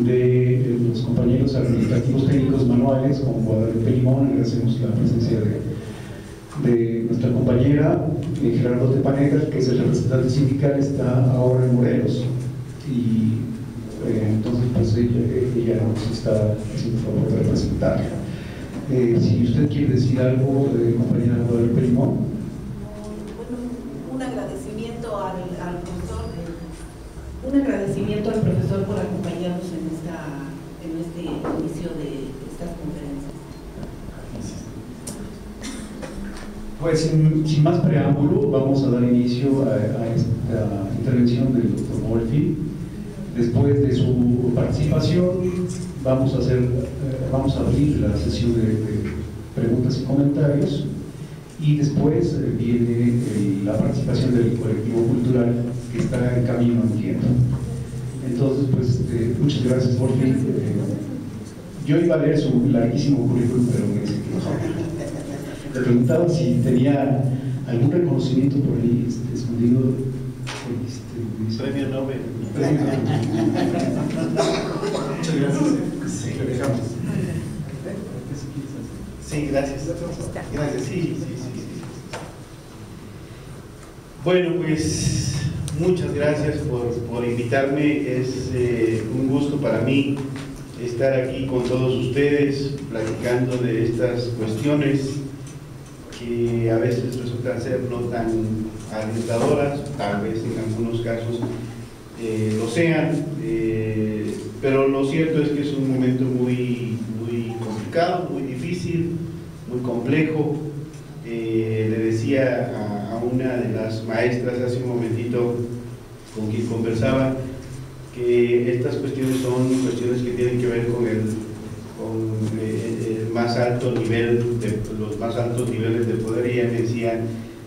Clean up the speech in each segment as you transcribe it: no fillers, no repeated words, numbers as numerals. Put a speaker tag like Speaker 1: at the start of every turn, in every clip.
Speaker 1: de los compañeros administrativos técnicos manuales, con Guadalupe Limón. Agradecemos la presencia de nuestra compañera Gerardo Tepanega, que es el representante sindical, está ahora en Morelos, y entonces pues ella nos está haciendo el favor de representarla. Si usted quiere decir algo, compañera Guadalupe Limón.
Speaker 2: Bueno, un agradecimiento al profesor por acompañarnos en este inicio de estas conferencias.
Speaker 1: Pues sin más preámbulo, vamos a dar inicio a esta intervención del doctor Wolfi. Después de su participación, vamos a abrir la sesión de preguntas y comentarios, y después viene la participación del colectivo cultural que está en camino, entiendo. Entonces, pues, muchas gracias, Wolfi. Yo iba a leer su larguísimo currículum, pero me dice que no. Le preguntaba si tenía algún reconocimiento por ahí escondido.
Speaker 3: Premio Nobel.
Speaker 1: Muchas gracias. Sí, lo dejamos.
Speaker 3: Sí, gracias. Gracias, sí. Bueno, pues muchas gracias por invitarme. Es un gusto para mí estar aquí con todos ustedes platicando de estas cuestiones que a veces resultan ser no tan alentadoras, tal vez en algunos casos lo sean, pero lo cierto es que es un momento muy complicado, muy difícil, muy complejo. Le decía a una de las maestras hace un momentito con quien conversaba que estas cuestiones son cuestiones que tienen que ver con el más alto nivel, los más altos niveles de poder, y ella me decía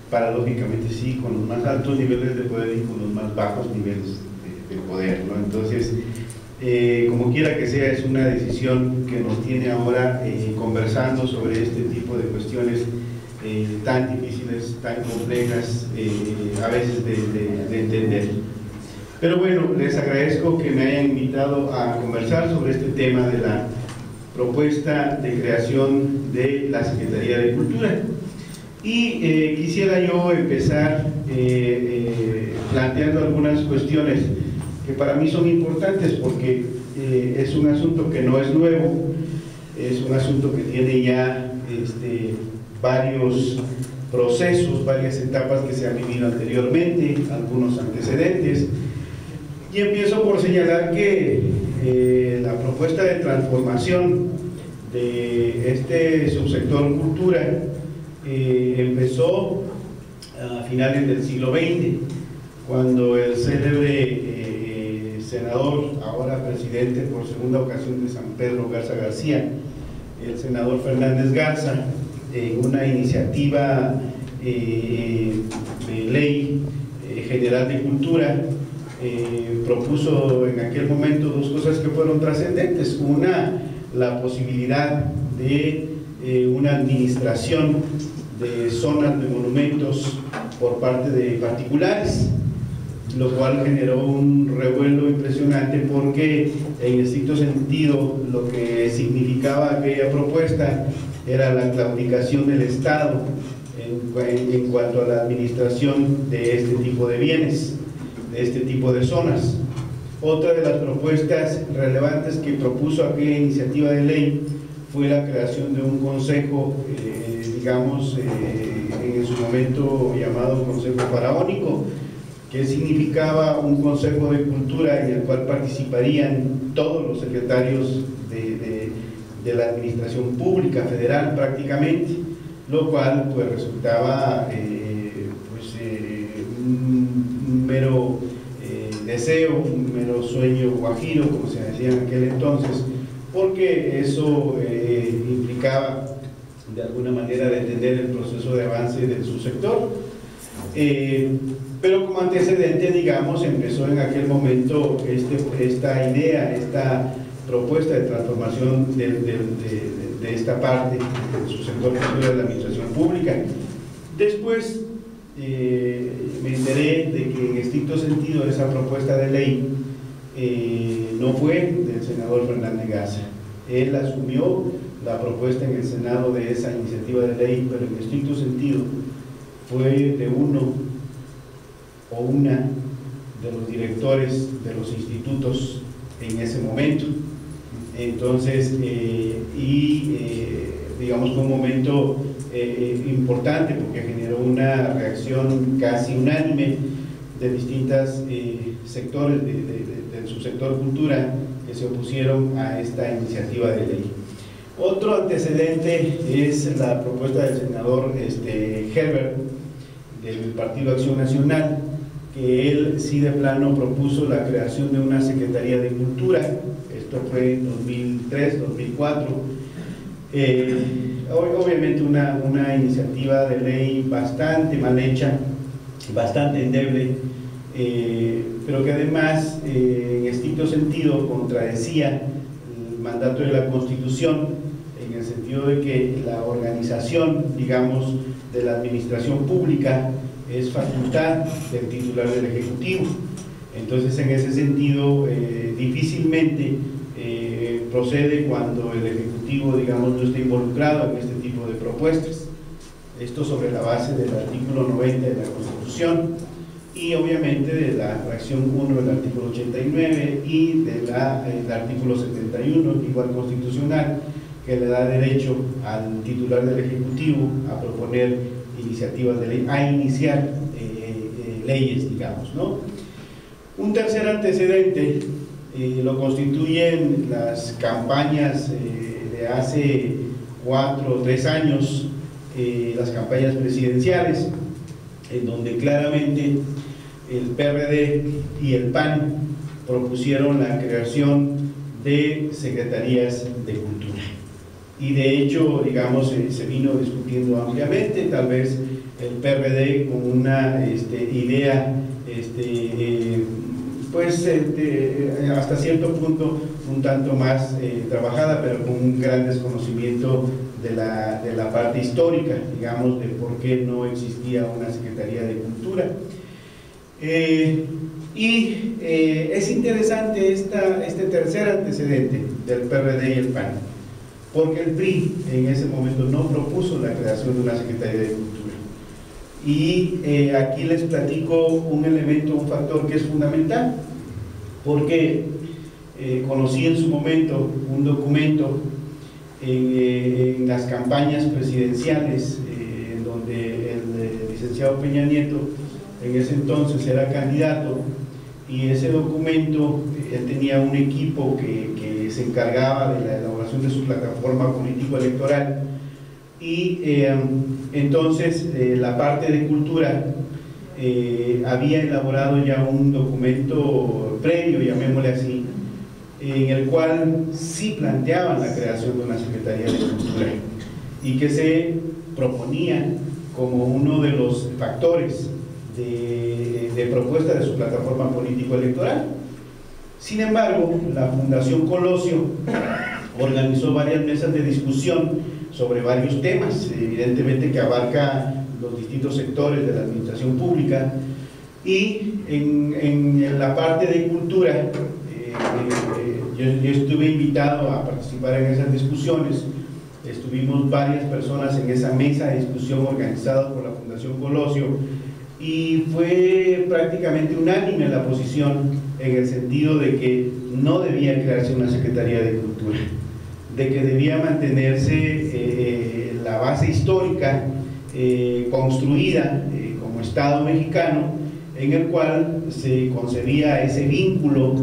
Speaker 3: paradójicamente sí, con los más altos niveles de poder y con los más bajos niveles de poder, ¿no? Entonces, como quiera que sea, es una decisión que nos tiene ahora conversando sobre este tipo de cuestiones tan difíciles, tan complejas, a veces de entender. Pero bueno, les agradezco que me hayan invitado a conversar sobre este tema de la propuesta de creación de la Secretaría de Cultura. Y quisiera yo empezar planteando algunas cuestiones que para mí son importantes, porque es un asunto que no es nuevo, es un asunto que tiene ya varios procesos, varias etapas que se han vivido anteriormente, algunos antecedentes. Y empiezo por señalar que la propuesta de transformación de este subsector cultura empezó a finales del siglo XX, cuando el célebre senador, ahora presidente por segunda ocasión de San Pedro Garza García, el senador Fernández Garza, en una iniciativa de ley general de cultura, propuso en aquel momento dos cosas que fueron trascendentes. Una, la posibilidad de una administración de zonas de monumentos por parte de particulares, lo cual generó un revuelo impresionante, porque en estricto sentido lo que significaba aquella propuesta era la claudicación del Estado en cuanto a la administración de este tipo de bienes, de este tipo de zonas. Otra de las propuestas relevantes que propuso aquella iniciativa de ley fue la creación de un consejo, digamos, en su momento llamado Consejo Faraónico, que significaba un consejo de cultura en el cual participarían todos los secretarios de la administración pública federal prácticamente, lo cual pues resultaba un mero deseo, un mero sueño guajiro, como se decía en aquel entonces, porque eso implicaba de alguna manera detener el proceso de avance del subsector. Pero como antecedente, digamos, empezó en aquel momento esta idea, esta propuesta de transformación de esta parte del subsector de la administración pública. Después me enteré de que en estricto sentido esa propuesta de ley no fue del senador Fernández Garza. Él asumió la propuesta en el Senado de esa iniciativa de ley, pero en estricto sentido fue de uno o una de los directores de los institutos en ese momento. Entonces, digamos que un momento importante, porque generó una reacción casi unánime de distintos sectores del subsector cultura que se opusieron a esta iniciativa de ley. Otro antecedente es la propuesta del senador Herbert del Partido Acción Nacional, que él sí de plano propuso la creación de una Secretaría de Cultura. Esto fue en 2003, 2004. Obviamente una iniciativa de ley bastante mal hecha, bastante endeble, pero que además en estricto sentido contradecía el mandato de la Constitución, en el sentido de que la organización, digamos, de la administración pública es facultad del titular del Ejecutivo. Entonces, en ese sentido, difícilmente procede cuando el Ejecutivo, digamos, no está involucrado en este tipo de propuestas. Esto sobre la base del artículo 90 de la Constitución y obviamente de la fracción 1 del artículo 89 y del artículo 71, igual constitucional, que le da derecho al titular del Ejecutivo a proponer iniciativas de ley, a iniciar leyes, digamos, ¿no? Un tercer antecedente lo constituyen las campañas de hace 4 o 3 años, las campañas presidenciales, en donde claramente el PRD y el PAN propusieron la creación de secretarías de cultura. Y de hecho, digamos, se vino discutiendo ampliamente, tal vez el PRD con una idea hasta cierto punto un tanto más trabajada, pero con un gran desconocimiento de la parte histórica, digamos, de por qué no existía una Secretaría de Cultura. Es interesante este tercer antecedente del PRD y el PAN, porque el PRI en ese momento no propuso la creación de una Secretaría de Cultura. Y aquí les platico un elemento, un factor que es fundamental, porque conocí en su momento un documento en las campañas presidenciales, en donde el licenciado Peña Nieto en ese entonces era candidato, y ese documento, él tenía un equipo que se encargaba de la elaboración de su plataforma político-electoral, y entonces la parte de cultura había elaborado ya un documento previo, llamémosle así, en el cual sí planteaban la creación de una Secretaría de Cultura y que se proponía como uno de los factores de propuesta de su plataforma político-electoral. Sin embargo, la Fundación Colosio organizó varias mesas de discusión sobre varios temas, evidentemente que abarca los distintos sectores de la administración pública, y en la parte de cultura yo estuve invitado a participar en esas discusiones. Estuvimos varias personas en esa mesa de discusión organizada por la Fundación Colosio, y fue prácticamente unánime la posición en el sentido de que no debía crearse una Secretaría de Cultura, de que debía mantenerse la base histórica construida como Estado mexicano, en el cual se concebía ese vínculo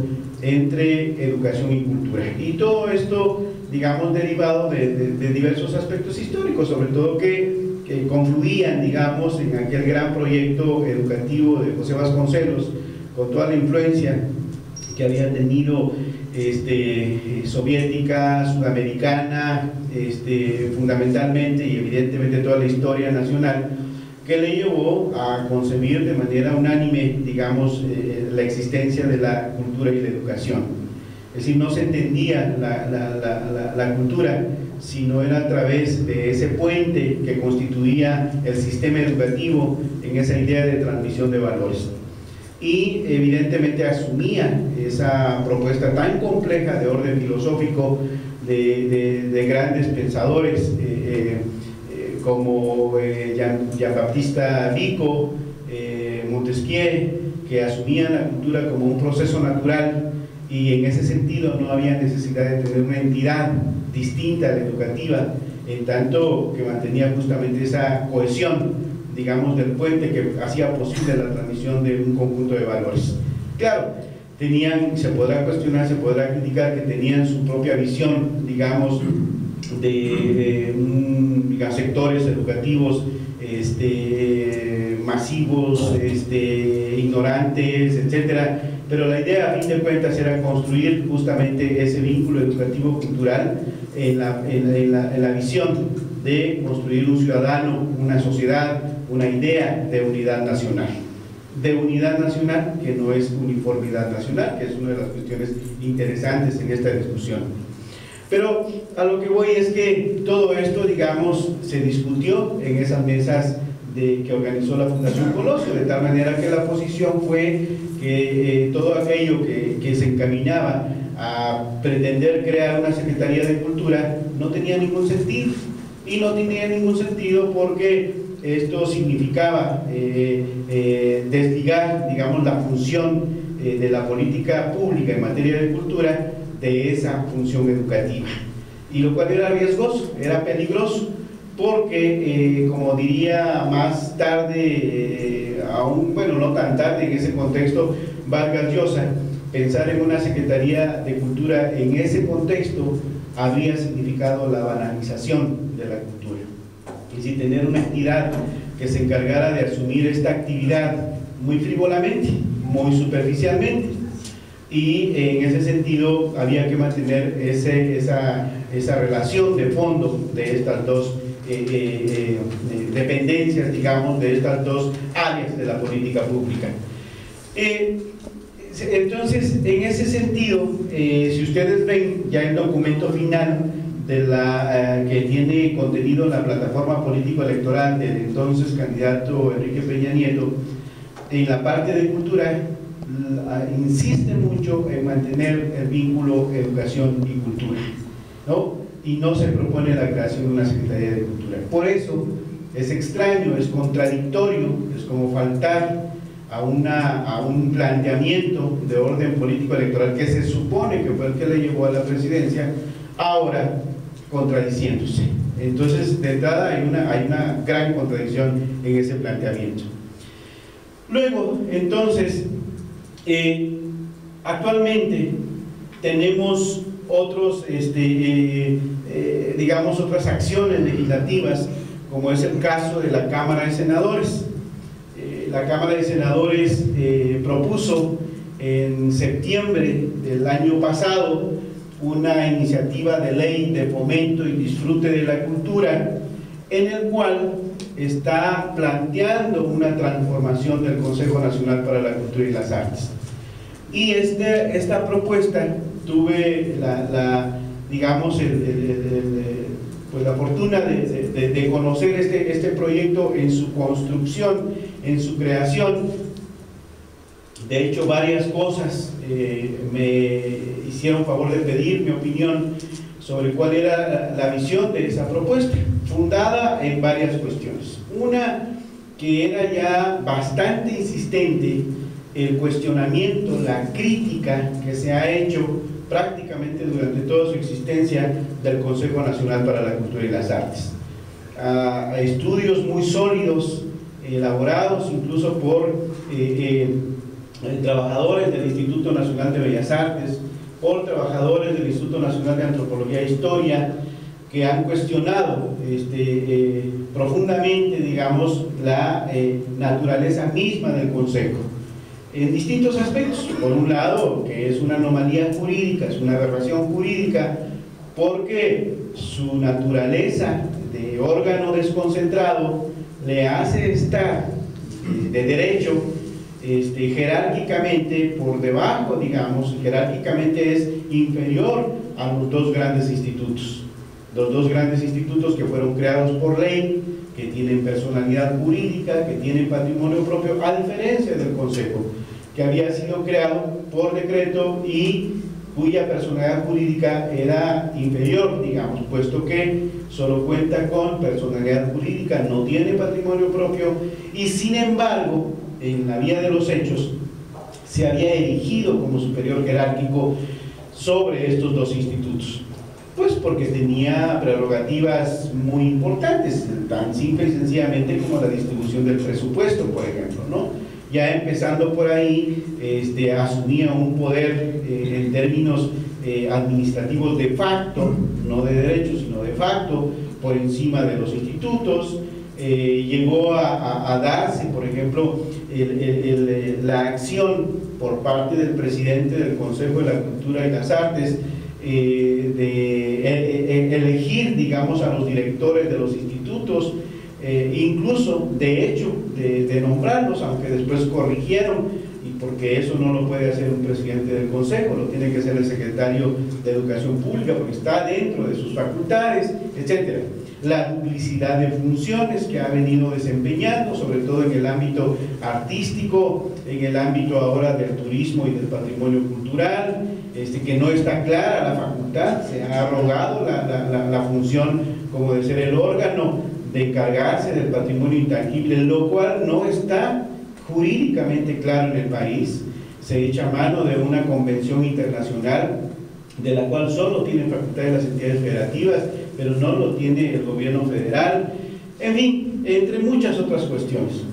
Speaker 3: entre educación y cultura. Y todo esto, digamos, derivado de diversos aspectos históricos, sobre todo que confluían, digamos, en aquel gran proyecto educativo de José Vasconcelos, con toda la influencia que había tenido soviética, sudamericana, fundamentalmente, y evidentemente toda la historia nacional, que le llevó a concebir de manera unánime, digamos, la existencia de la cultura y la educación. Es decir, no se entendía la cultura si no era a través de ese puente que constituía el sistema educativo en esa idea de transmisión de valores. y evidentemente asumía esa propuesta tan compleja de orden filosófico de grandes pensadores como Jean-Baptiste Vico, Montesquieu, que asumían la cultura como un proceso natural, y en ese sentido no había necesidad de tener una entidad distinta a la educativa, en tanto que mantenía justamente esa cohesión, digamos, del puente que hacía posible la transmisión de un conjunto de valores. Claro, se podrá cuestionar, se podrá criticar que tenían su propia visión, digamos, de sectores educativos masivos, ignorantes, etcétera, pero la idea a fin de cuentas era construir justamente ese vínculo educativo-cultural en la visión de construir un ciudadano, una sociedad, una idea de unidad nacional. De unidad nacional, que no es uniformidad nacional, que es una de las cuestiones interesantes en esta discusión. Pero a lo que voy es que todo esto, digamos, se discutió en esas mesas que organizó la Fundación Colosio, de tal manera que la posición fue que todo aquello que se encaminaba a pretender crear una Secretaría de Cultura no tenía ningún sentido, y no tenía ningún sentido porque esto significaba desligar, digamos, la función de la política pública en materia de cultura de esa función educativa, y lo cual era riesgoso, era peligroso, porque como diría más tarde, aún, bueno, no tan tarde en ese contexto, Vargas Llosa, pensar en una Secretaría de Cultura en ese contexto habría significado la banalización de la cultura, y si tener una entidad que se encargara de asumir esta actividad muy frívolamente, muy superficialmente, y en ese sentido había que mantener esa relación de fondo de estas dos dependencias, digamos, de estas dos áreas de la política pública. Entonces, en ese sentido, si ustedes ven ya el documento final que tiene contenido en la plataforma político-electoral del entonces candidato Enrique Peña Nieto, en la parte de cultura insiste mucho en mantener el vínculo educación y cultura, ¿no? Y no se propone la creación de una Secretaría de Cultura. Por eso es extraño, es contradictorio, es como faltar a un planteamiento de orden político-electoral que se supone que fue el que le llevó a la presidencia, ahora contradiciéndose. Entonces, de entrada hay una gran contradicción en ese planteamiento. Luego, entonces, actualmente tenemos digamos, otras acciones legislativas, como es el caso de la Cámara de Senadores. La Cámara de Senadores propuso en septiembre del año pasado una iniciativa de ley de fomento y disfrute de la cultura, en el cual está planteando una transformación del Consejo Nacional para la Cultura y las Artes. Y esta propuesta tuve digamos, pues la fortuna de conocer este proyecto en su construcción, en su creación. De hecho, varias cosas me hicieron favor de pedir mi opinión sobre cuál era la visión de esa propuesta, fundada en varias cuestiones. Una, que era ya bastante insistente el cuestionamiento, la crítica que se ha hecho prácticamente durante toda su existencia del Consejo Nacional para la Cultura y las Artes. A estudios muy sólidos, elaborados incluso por trabajadores del Instituto Nacional de Bellas Artes, por trabajadores del Instituto Nacional de Antropología e Historia, que han cuestionado profundamente, digamos, la naturaleza misma del Consejo, en distintos aspectos. Por un lado, que es una anomalía jurídica, es una aberración jurídica, porque su naturaleza de órgano desconcentrado le hace estar de derecho jerárquicamente por debajo, digamos, jerárquicamente es inferior a los dos grandes institutos. Los dos grandes institutos que fueron creados por ley, que tienen personalidad jurídica, que tienen patrimonio propio, a diferencia del Consejo, que había sido creado por decreto y cuya personalidad jurídica era inferior, digamos, puesto que solo cuenta con personalidad jurídica, no tiene patrimonio propio y sin embargo, en la vía de los hechos, se había erigido como superior jerárquico sobre estos dos institutos. Pues porque tenía prerrogativas muy importantes, tan simple y sencillamente como la distribución del presupuesto, por ejemplo, ¿no? Ya empezando por ahí, asumía un poder en términos administrativos de facto, no de derecho, sino de facto, por encima de los institutos. Llegó a darse, por ejemplo, la acción por parte del presidente del Consejo de la Cultura y las Artes de elegir, digamos, a los directores de los institutos, incluso de hecho de nombrarlos, aunque después corrigieron, y porque eso no lo puede hacer un presidente del consejo, lo tiene que hacer el secretario de Educación Pública porque está dentro de sus facultades, etcétera. La duplicidad de funciones que ha venido desempeñando, sobre todo en el ámbito artístico, en el ámbito ahora del turismo y del patrimonio cultural, que no está clara la facultad, se ha arrogado la función como de ser el órgano de encargarse del patrimonio intangible, lo cual no está jurídicamente claro en el país. Se echa mano de una convención internacional de la cual solo tienen facultades las entidades federativas, pero no lo tiene el gobierno federal, en fin, entre muchas otras cuestiones.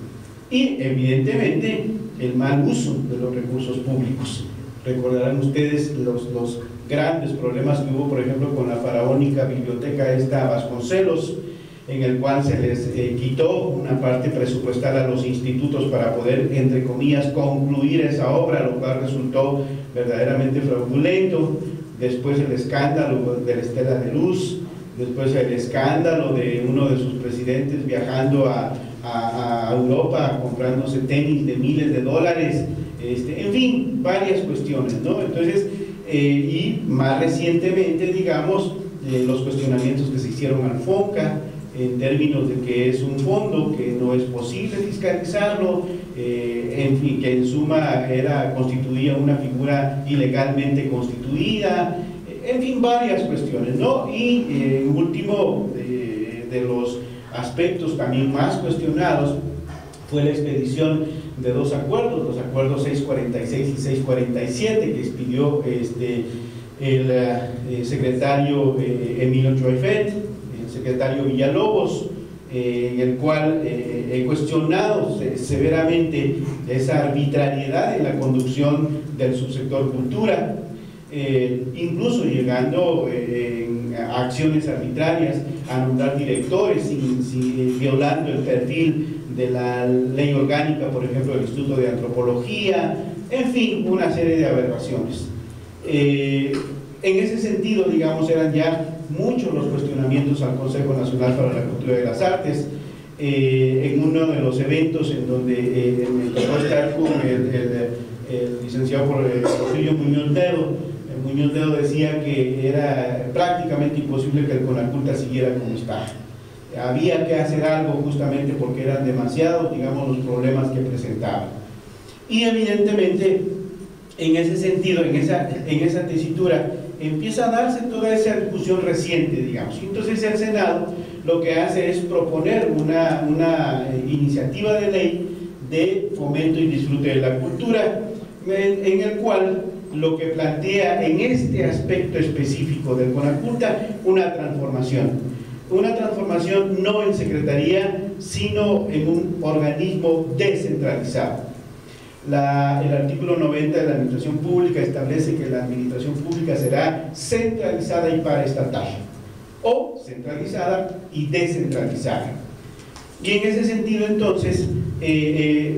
Speaker 3: Y evidentemente el mal uso de los recursos públicos. Recordarán ustedes los grandes problemas que hubo, por ejemplo, con la faraónica biblioteca esta Vasconcelos, en el cual se les quitó una parte presupuestal a los institutos para poder, entre comillas, concluir esa obra, lo cual resultó verdaderamente fraudulento. Después el escándalo de la Estela de Luz, después el escándalo de uno de sus presidentes viajando a Europa comprándose tenis de miles de dólares, en fin, varias cuestiones, ¿no? Entonces, y más recientemente, digamos, los cuestionamientos que se hicieron al FONCA, en términos de que es un fondo que no es posible fiscalizarlo, en fin, que en suma constituía una figura ilegalmente constituida, en fin, varias cuestiones, ¿no? Y último, de los aspectos también más cuestionados fue la expedición de dos acuerdos, los acuerdos 646 y 647 que expidió el secretario Emilio Choifet, el secretario Villalobos, en el cual he cuestionado severamente esa arbitrariedad en la conducción del subsector cultura, incluso llegando a acciones arbitrarias, a nombrar directores, violando el perfil de la ley orgánica, por ejemplo, del Instituto de Antropología, en fin, una serie de aberraciones. En ese sentido, digamos, eran ya muchos los cuestionamientos al Consejo Nacional para la Cultura y las Artes. En uno de los eventos en donde me tocó estar con el licenciado Porfirio Muñoz Ledo, Muñoz Ledo decía que era prácticamente imposible que el Conaculta siguiera como está. Había que hacer algo justamente porque eran demasiados, digamos, los problemas que presentaban. Y evidentemente, en ese sentido, en esa tesitura, empieza a darse toda esa discusión reciente, digamos. Entonces el Senado lo que hace es proponer una iniciativa de ley de fomento y disfrute de la cultura, en el cual lo que plantea en este aspecto específico del Conaculta una transformación no en secretaría, sino en un organismo descentralizado. El artículo 90 de la Administración Pública establece que la Administración Pública será centralizada y paraestatal, o centralizada y descentralizada. Y en ese sentido, entonces,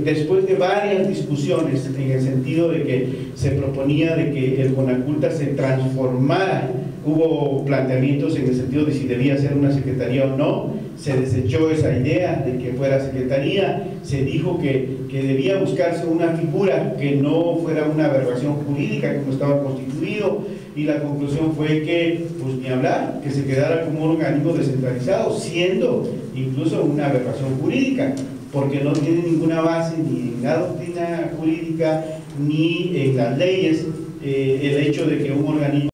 Speaker 3: después de varias discusiones en el sentido de que se proponía de que el Conaculta se transformara, hubo planteamientos en el sentido de si debía ser una secretaría o no, se desechó esa idea de que fuera secretaría, se dijo que debía buscarse una figura que no fuera una aberración jurídica como estaba constituido, y la conclusión fue que, pues ni hablar, que se quedara como un organismo descentralizado, siendo incluso una aberración jurídica, porque no tiene ninguna base ni en la doctrina jurídica, ni en las leyes el hecho de que un organismo